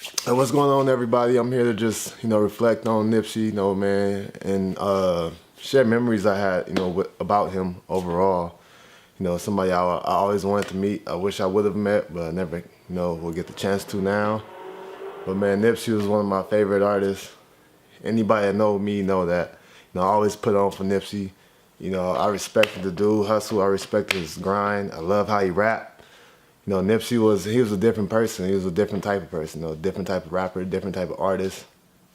Hey, what's going on, everybody? I'm here to just, reflect on Nipsey, man, and share memories I had, about him overall. Somebody I always wanted to meet. I wish I would have met, but I never, will get the chance to now. But man, Nipsey was one of my favorite artists. Anybody that know me know that. I always put on for Nipsey. I respected the dude, Hustle. I respect his grind. I love how he rapped. Nipsey was a different person. He was a different type of person, different type of rapper, different type of artist.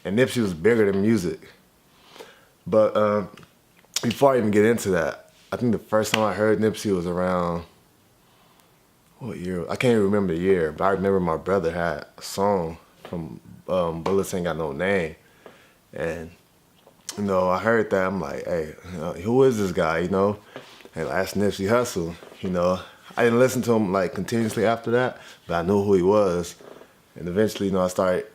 And Nipsey was bigger than music. But before I even get into that, I think the first time I heard Nipsey was around, what year? I can't even remember the year, but I remember my brother had a song from Bullets Ain't Got No Name. And, I heard that. I'm like, hey, who is this guy, And that's Nipsey Hussle, I didn't listen to him like continuously after that, but I knew who he was. And eventually, I started,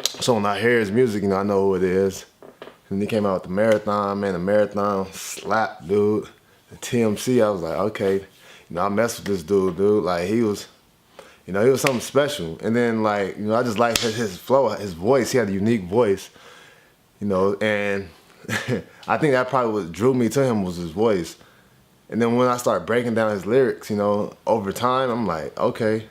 so when I hear his music, I know who it is. And he came out with the Marathon, man, the Marathon slapped, dude. The TMC, I was like, okay, I messed with this dude. Like, he was something special. And then, like, I just liked his flow, his voice. He had a unique voice, and I think that probably what drew me to him was his voice. And then when I started breaking down his lyrics, over time, I'm like, okay,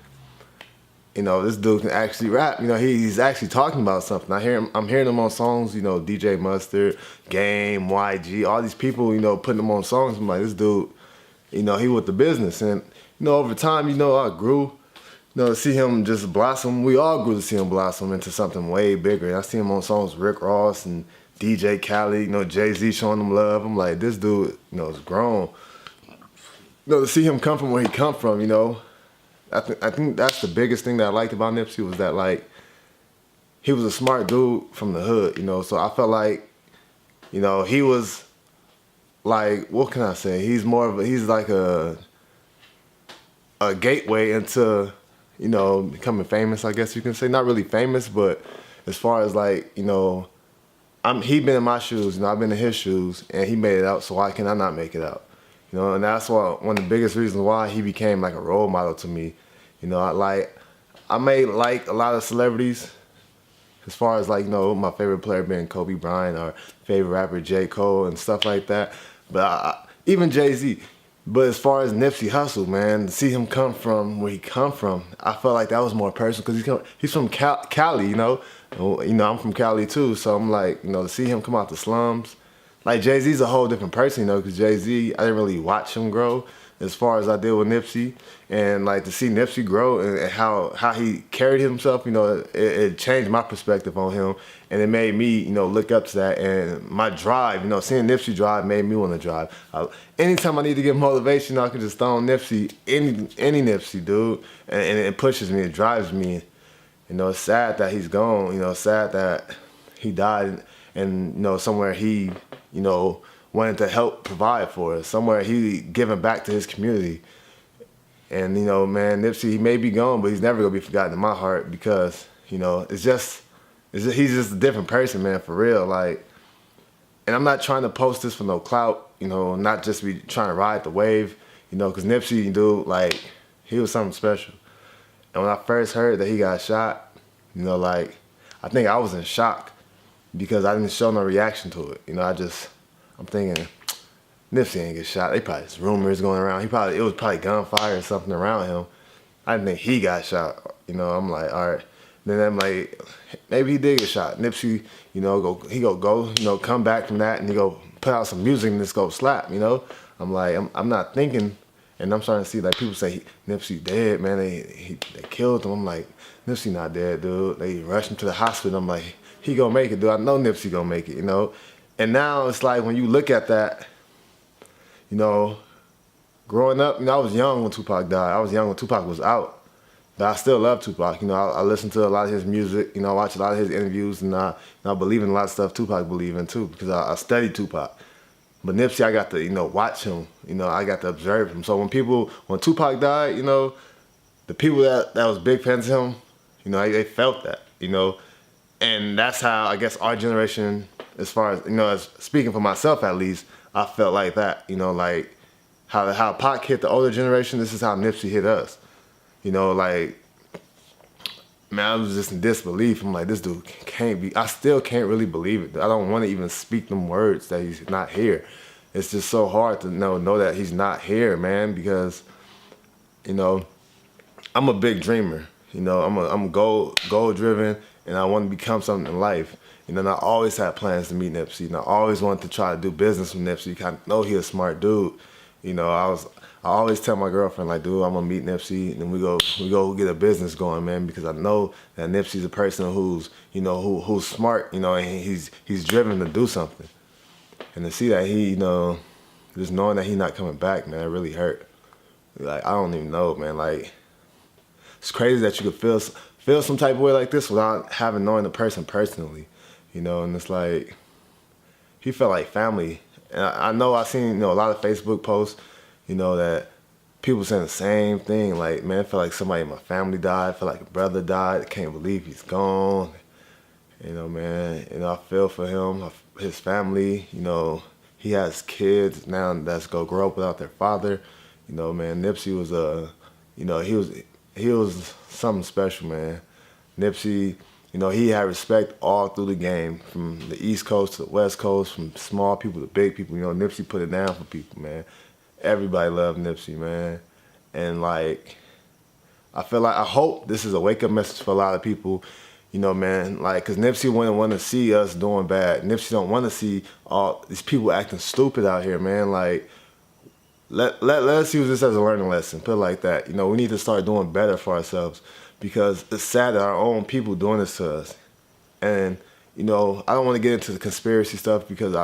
this dude can actually rap. He's actually talking about something. I'm hearing him on songs, DJ Mustard, Game, YG, all these people, putting him on songs. I'm like, this dude, he with the business. And, over time, I grew, to see him just blossom. We all grew to see him blossom into something way bigger. And I see him on songs with Rick Ross and DJ Khaled, Jay-Z showing him love. I'm like, this dude, is grown. To see him come from where he come from, I think that's the biggest thing that I liked about Nipsey was that, like, he was a smart dude from the hood, So I felt like, he was, like, what can I say? He's like a gateway into, becoming famous, I guess you can say. Not really famous, but as far as, like, he been in my shoes, I've been in his shoes, and he made it out, so why can I not make it out? And that's one of the biggest reasons why he became like a role model to me. I may like a lot of celebrities as far as like, my favorite player being Kobe Bryant or favorite rapper J. Cole and stuff like that. But even Jay-Z. But as far as Nipsey Hussle, man, to see him come from where he come from, I felt like that was more personal because he's from Cali, I'm from Cali too, so I'm like, to see him come out the slums. Like, Jay-Z's a whole different person, because Jay-Z, I didn't really watch him grow as far as I did with Nipsey. And, like, to see Nipsey grow and how he carried himself, it changed my perspective on him. And it made me, look up to that. And my drive, seeing Nipsey drive made me want to drive. Anytime I need to get motivation, I can just throw on Nipsey, any Nipsey, dude. And it pushes me, it drives me. It's sad that he's gone, sad that he died. And, somewhere he, wanted to help provide for us. Somewhere he giving back to his community. And, man, Nipsey, he may be gone, but he's never going to be forgotten in my heart because, he's just a different person, man, for real. Like, and I'm not trying to post this for no clout, not just be trying to ride the wave, because Nipsey, dude, like, he was something special. And when I first heard that he got shot, like, I think I was in shock. Because I didn't show no reaction to it. I'm thinking, Nipsey ain't get shot. They probably, there's rumors going around. It was probably gunfire or something around him. I didn't think he got shot. I'm like, all right. Then I'm like, maybe he did get shot. Nipsey, come back from that and he go put out some music and just go slap, I'm like, I'm not thinking, and I'm starting to see like people say Nipsey dead, man. They killed him. I'm like, Nipsey not dead, dude. They rushed him to the hospital. I'm like, he gonna make it, dude. I know Nipsey gonna make it, And now it's like when you look at that, growing up, I was young when Tupac died. I was young when Tupac was out. But I still love Tupac. I listen to a lot of his music, I watch a lot of his interviews, and I believe in a lot of stuff Tupac believe in too, because I studied Tupac. But Nipsey, I got to, watch him. I got to observe him. So when Tupac died, the people that was big fans of him, they felt that, And that's how, I guess, our generation, as far as, as speaking for myself at least, I felt like that, like how Pac hit the older generation, this is how Nipsey hit us. Like, man, I was just in disbelief. I'm like, this dude can't be, I still can't really believe it. I don't want to even speak them words that he's not here. It's just so hard to know that he's not here, man, because, you know, I'm a big dreamer. You know, I'm goal driven, and I want to become something in life. You know, and I always had plans to meet Nipsey, and I always wanted to try to do business with Nipsey. You kind of know he's a smart dude. You know, I always tell my girlfriend, like, dude, I'm gonna meet Nipsey, and then we go get a business going, man, because I know that Nipsey's a person who's, you know, who's smart, you know, and he's driven to do something. And to see that he, you know, just knowing that he's not coming back, man, it really hurt. Like, I don't even know, man. Like, it's crazy that you could feel some type of way like this without having known the person personally, you know. And it's like, he felt like family. And I know I've seen, you know, a lot of Facebook posts, you know, that people saying the same thing. Like, man, it felt like somebody in my family died. It felt like a brother died. I can't believe he's gone. You know, man, you know, I feel for him, his family. You know, he has kids now that's gonna grow up without their father. You know, man, Nipsey was you know, he was something special, man. Nipsey, you know, he had respect all through the game, from the East Coast to the West Coast, from small people to big people. You know, Nipsey put it down for people, man. Everybody loved Nipsey, man. And like, I hope this is a wake-up message for a lot of people. You know, man, like, cause Nipsey wouldn't want to see us doing bad. Nipsey don't want to see all these people acting stupid out here, man. Like, let's use this as a learning lesson, put it like that. You know, we need to start doing better for ourselves, because it's sad that our own people doing this to us. And, you know, I don't want to get into the conspiracy stuff, because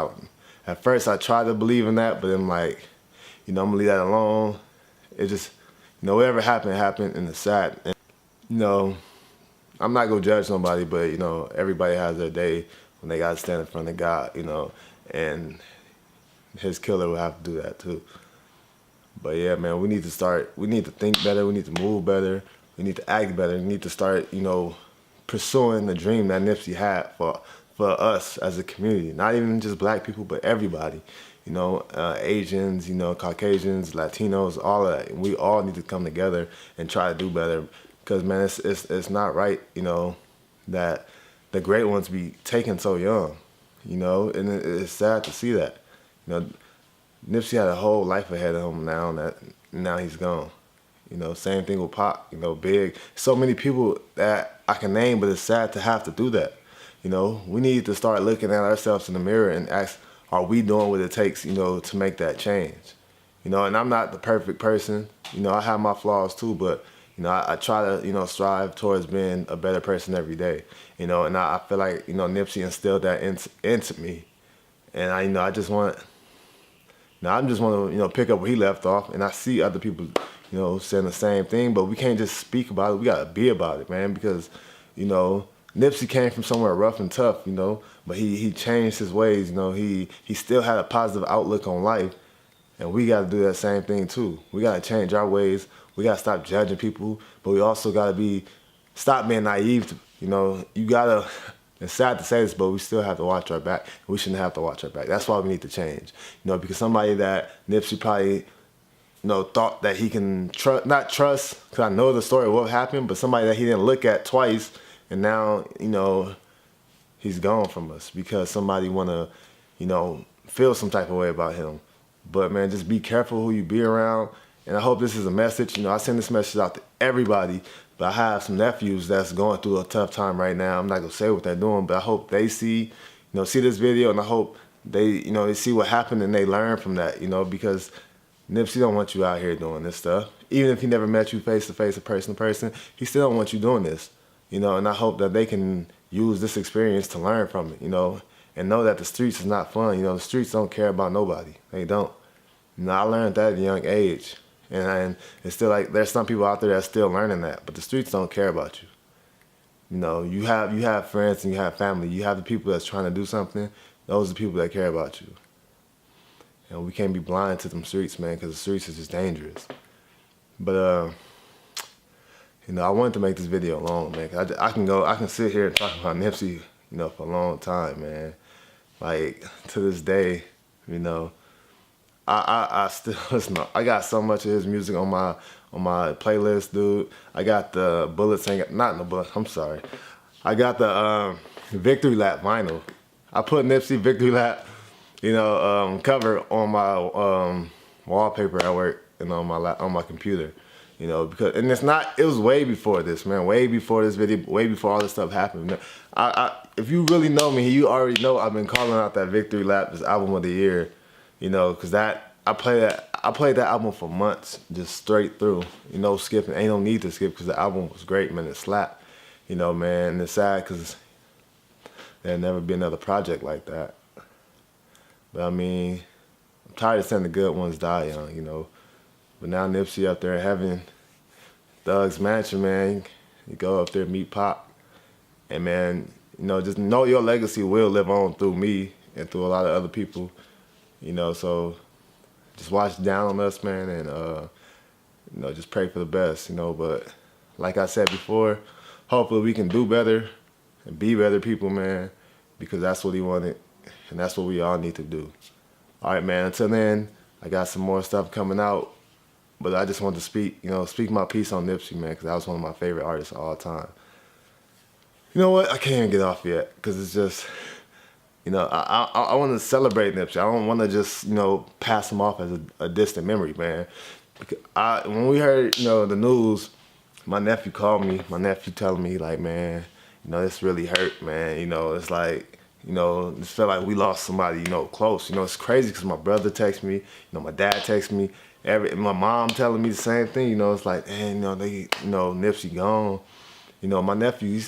at first I tried to believe in that, but then, like, you know, I'm gonna leave that alone. It just, you know, whatever happened, happened, and it's sad. And, you know, I'm not gonna judge somebody, but, you know, everybody has their day when they gotta stand in front of God, you know, and his killer will have to do that too. But yeah, man, we need to think better, we need to move better, we need to act better, we need to start, you know, pursuing the dream that Nipsey had for us as a community. Not even just black people, but everybody. You know, Asians, you know, Caucasians, Latinos, all of that. And we all need to come together and try to do better. Because, man, it's not right, you know, that the great ones be taken so young, you know, and it's sad to see that. You know, Nipsey had a whole life ahead of him now he's gone. You know, same thing with Pac, you know, Big. So many people that I can name, but it's sad to have to do that. You know, we need to start looking at ourselves in the mirror and ask, are we doing what it takes, you know, to make that change? You know, and I'm not the perfect person. You know, I have my flaws too, but, you know, I try to, you know, strive towards being a better person every day. You know, and I feel like, you know, Nipsey instilled that into me. And I, you know, I just want to, you know, pick up where he left off. And I see other people, you know, saying the same thing, but we can't just speak about it. We got to be about it, man, because, you know, Nipsey came from somewhere rough and tough, you know, but he changed his ways, you know. He still had a positive outlook on life, and we got to do that same thing too. We got to change our ways. We got to stop judging people, but we also got to stop being naive. You know, you got to, it's sad to say this, but we still have to watch our back. We shouldn't have to watch our back. That's why we need to change. You know, because somebody that Nipsey probably, you know, thought that he can not trust, because I know the story of what happened, but somebody that he didn't look at twice, and now, you know, he's gone from us because somebody want to, you know, feel some type of way about him. But, man, just be careful who you be around. And I hope this is a message. You know, I send this message out to everybody, but I have some nephews that's going through a tough time right now. I'm not going to say what they're doing, but I hope they see this video, and I hope they, you know, they see what happened and they learn from that, you know, because Nipsey don't want you out here doing this stuff. Even if he never met you face to face, or person to person, he still don't want you doing this. You know, and I hope that they can use this experience to learn from it, you know, and know that the streets is not fun. You know, the streets don't care about nobody. They don't. You know, I learned that at a young age. And it's still like, there's some people out there that's still learning that, but the streets don't care about you. You know, you have friends and you have family. You have the people that's trying to do something. Those are the people that care about you. And we can't be blind to them streets, man, because the streets is just dangerous. But, you know, I wanted to make this video long, man. I can sit here and talk about Nipsey, you know, for a long time, man. Like, to this day, you know, I still listen. I got so much of his music on on my playlist, dude. I got the Bullets Ain't not the Bullets. I'm sorry. I got the Victory Lap vinyl. I put Nipsey Victory Lap, cover on my wallpaper at work and on my computer. Because it was way before this, man. Way before this video, way before all this stuff happened. If you really know me, you already know I've been calling out that Victory Lap as album of the year. Because I played that album for months, just straight through. Skipping. Ain't no need to skip because the album was great, man. It slapped. Man, and it's sad because there'll never be another project like that. But I mean, I'm tired of seeing the good ones die young, But now Nipsey up there in heaven, Thug's Mansion, man. You go up there, meet Pop, and man, just know your legacy will live on through me and through a lot of other people, So just watch down on us, man, and just pray for the best, But like I said before, hopefully we can do better and be better people, man, because that's what he wanted, and that's what we all need to do. All right, man. Until then, I got some more stuff coming out. But I just wanted to speak my piece on Nipsey, man, because that was one of my favorite artists of all time. You know what? I can't even get off yet, because it's just, I want to celebrate Nipsey. I don't want to just, pass him off as a distant memory, man. When we heard, the news, my nephew called me. My nephew telling me, like, man, this really hurt, man. It's like, it felt like we lost somebody, close. It's crazy because my brother texted me, my dad texted me. My mom telling me the same thing, it's like, man, Nipsey gone. My nephew,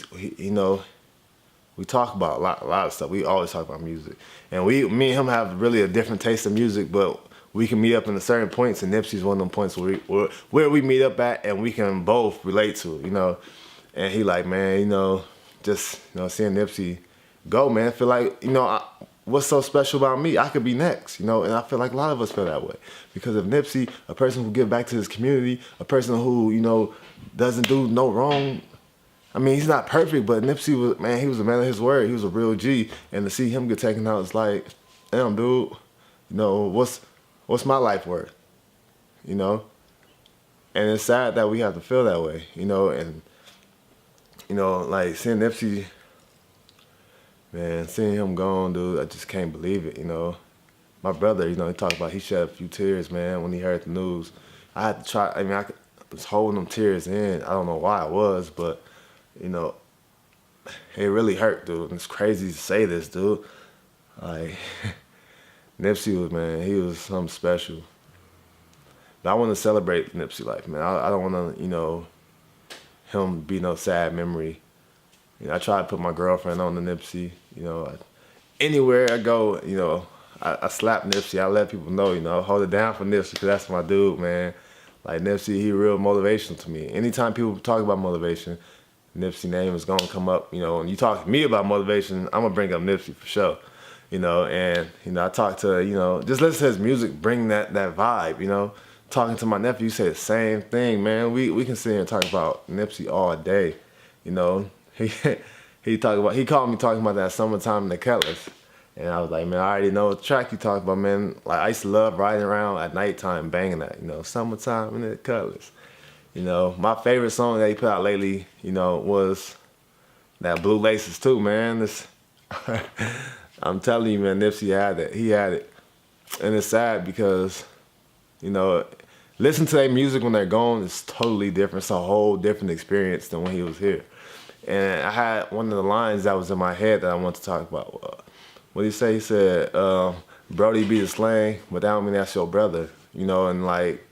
we talk about a lot of stuff. We always talk about music. And me and him have really a different taste of music, but we can meet up in certain points, and Nipsey's one of them points where we meet up at and we can both relate to it, And he like, man, just, seeing Nipsey go, man, I feel like, what's so special about me? I could be next, and I feel like a lot of us feel that way. Because of Nipsey, a person who give back to his community, a person who, doesn't do no wrong. I mean, he's not perfect, but Nipsey was, man, he was a man of his word. He was a real G. And to see him get taken out, it's like, damn, dude, what's my life worth? And it's sad that we have to feel that way, and, like seeing Nipsey, man, seeing him gone, dude, I just can't believe it, My brother, he talked about he shed a few tears, man, when he heard the news. I had to try, I was holding them tears in. I don't know why I was, but, it really hurt, dude. And it's crazy to say this, dude. Like, Nipsey was, man, he was something special. But I want to celebrate Nipsey life, man. I don't want to, him be no sad memory. I try to put my girlfriend on the Nipsey, anywhere I go, I slap Nipsey. I let people know, hold it down for Nipsey, because that's my dude, man. Like, Nipsey, he real motivational to me. Anytime people talk about motivation, Nipsey name is gonna come up, and you talk to me about motivation, I'm gonna bring up Nipsey for sure, and, I talk to, just listen to his music, bring that vibe, Talking to my nephew, you say the same thing, man. We can sit here and talk about Nipsey all day, He called me talking about that Summertime in the Ketlers. And I was like, man, I already know what track you talk about, man. Like, I used to love riding around at nighttime banging that, Summertime in the Ketlers. My favorite song that he put out lately, was that Blue Laces too, man. I'm telling you, man, Nipsey had it. He had it. And it's sad because, listen to their music when they're gone, it's totally different. It's a whole different experience than when he was here. And I had one of the lines that was in my head that I want to talk about. What did he say? He said, Brody be the slang, but that don't mean that's your brother. And like,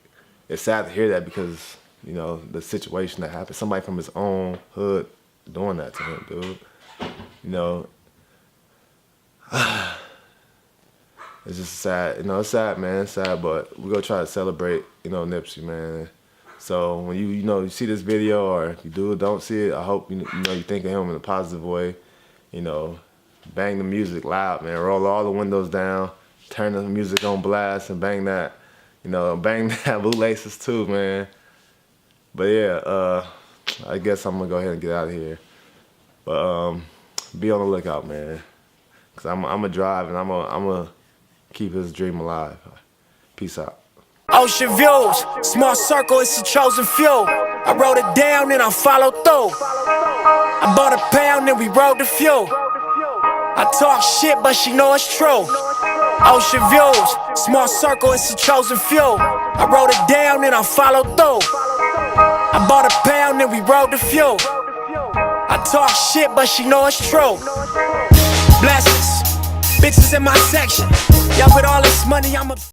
it's sad to hear that because, the situation that happened. Somebody from his own hood doing that to him, dude. It's just sad. It's sad, man. It's sad, but we're going to try to celebrate, Nipsey, man. So when you see this video, or if you do or don't see it, I hope you think of him in a positive way. Bang the music loud, man. Roll all the windows down, turn the music on blast, and bang that, bang that Blue Laces too, man. But yeah, I guess I'm gonna go ahead and get out of here. But be on the lookout, man, cause I'm gonna drive and I'm gonna keep his dream alive. Peace out. Ocean views, small circle, it's a chosen few. I wrote it down and I followed through. I bought a pound and we rode the fuel. I talk shit but she know it's true. Ocean views, small circle, it's a chosen few. I wrote it down and I followed through. I bought a pound and we rode the fuel. I talk shit but she know it's true. Blessings, bitches in my section. Yeah, with all this money I'm a